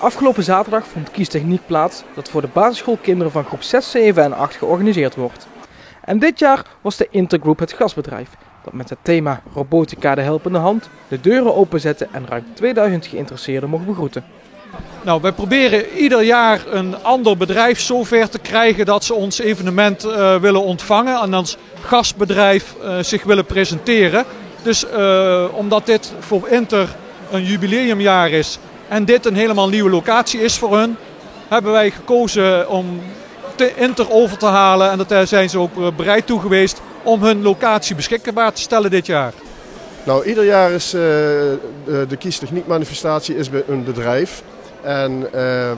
Afgelopen zaterdag vond Kiestechniek plaats dat voor de basisschoolkinderen van groep 6, 7 en 8 georganiseerd wordt. En dit jaar was de Intergroup het gastbedrijf dat met het thema Robotica de helpende hand de deuren openzette en ruim 2000 geïnteresseerden mocht begroeten. Nou, wij proberen ieder jaar een ander bedrijf zover te krijgen dat ze ons evenement willen ontvangen en als gastbedrijf zich willen presenteren. Dus omdat dit voor Inter een jubileumjaar is en dit een helemaal nieuwe locatie is voor hun, hebben wij gekozen om Inter over te halen en daar zijn ze ook bereid toe geweest om hun locatie beschikbaar te stellen dit jaar. Nou, ieder jaar is de Kiestechniek manifestatie is bij een bedrijf. En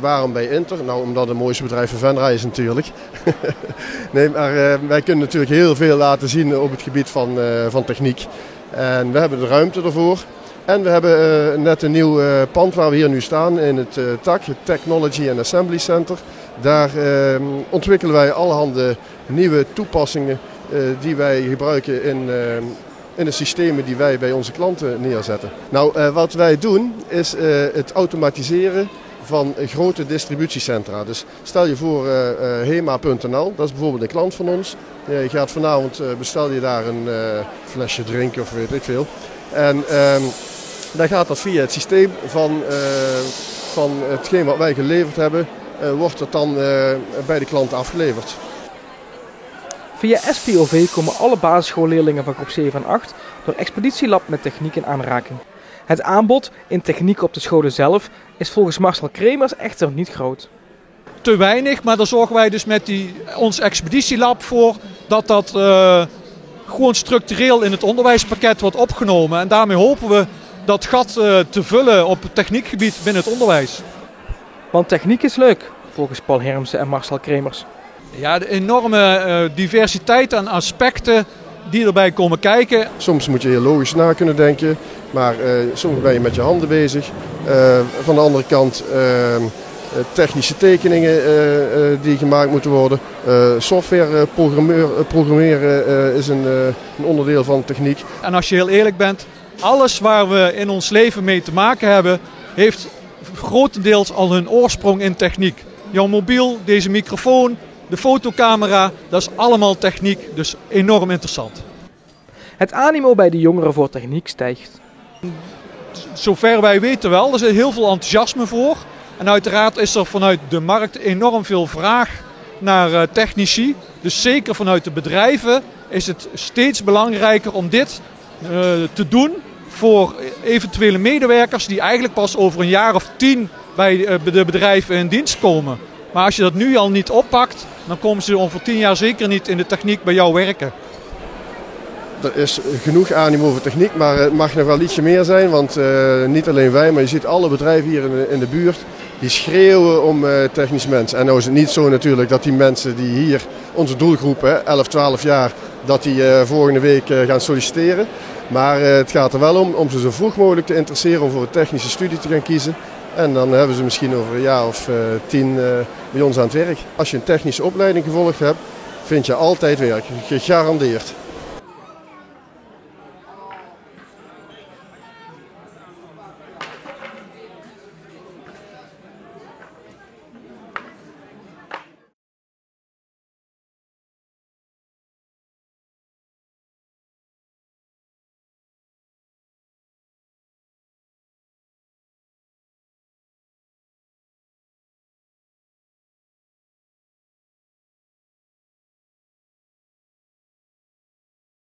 waarom bij Inter? Nou, omdat het mooiste bedrijf van Venray is natuurlijk. Nee, maar wij kunnen natuurlijk heel veel laten zien op het gebied van techniek. En we hebben de ruimte ervoor. En we hebben net een nieuw pand waar we hier nu staan in het TAC, het Technology and Assembly Center. Daar ontwikkelen wij allerhande nieuwe toepassingen die wij gebruiken in de systemen die wij bij onze klanten neerzetten. Nou, wat wij doen is het automatiseren van grote distributiecentra. Dus stel je voor Hema.nl, dat is bijvoorbeeld een klant van ons. Je gaat vanavond, bestel je daar een flesje drinken of weet ik veel. En dan gaat dat via het systeem van hetgeen wat wij geleverd hebben, wordt het dan bij de klant afgeleverd. Via SPOV komen alle basisschoolleerlingen van groep 7 en 8 door Expeditielab met techniek in aanraking. Het aanbod in techniek op de scholen zelf is volgens Marcel Kremers echter niet groot. Te weinig, maar daar zorgen wij dus met ons Expeditielab voor dat gewoon structureel in het onderwijspakket wordt opgenomen. En daarmee hopen we dat gat te vullen op het techniekgebied binnen het onderwijs. Want techniek is leuk, volgens Paul Hermsen en Marcel Kremers. Ja, de enorme diversiteit aan aspecten die erbij komen kijken. Soms moet je heel logisch na kunnen denken, maar soms ben je met je handen bezig. Van de andere kant technische tekeningen die gemaakt moeten worden. Software programmeren is een onderdeel van techniek. En als je heel eerlijk bent, alles waar we in ons leven mee te maken hebben, heeft grotendeels al hun oorsprong in techniek. Jouw mobiel, deze microfoon, de fotocamera, dat is allemaal techniek, dus enorm interessant. Het animo bij de jongeren voor techniek stijgt. Zover wij weten wel, er is heel veel enthousiasme voor. En uiteraard is er vanuit de markt enorm veel vraag naar technici. Dus zeker vanuit de bedrijven is het steeds belangrijker om dit te doen voor eventuele medewerkers die eigenlijk pas over een jaar of 10 bij de bedrijven in dienst komen. Maar als je dat nu al niet oppakt, dan komen ze over 10 jaar zeker niet in de techniek bij jou werken. Er is genoeg animo voor techniek, maar het mag nog wel ietsje meer zijn. Want niet alleen wij, maar je ziet alle bedrijven hier in de buurt, die schreeuwen om technisch mensen. En nou is het niet zo natuurlijk dat die mensen die hier, onze doelgroep, 11, 12 jaar, dat die volgende week gaan solliciteren. Maar het gaat er wel om ze zo vroeg mogelijk te interesseren om voor een technische studie te gaan kiezen. En dan hebben ze misschien over een jaar of 10 bij ons aan het werk. Als je een technische opleiding gevolgd hebt, vind je altijd werk. Gegarandeerd.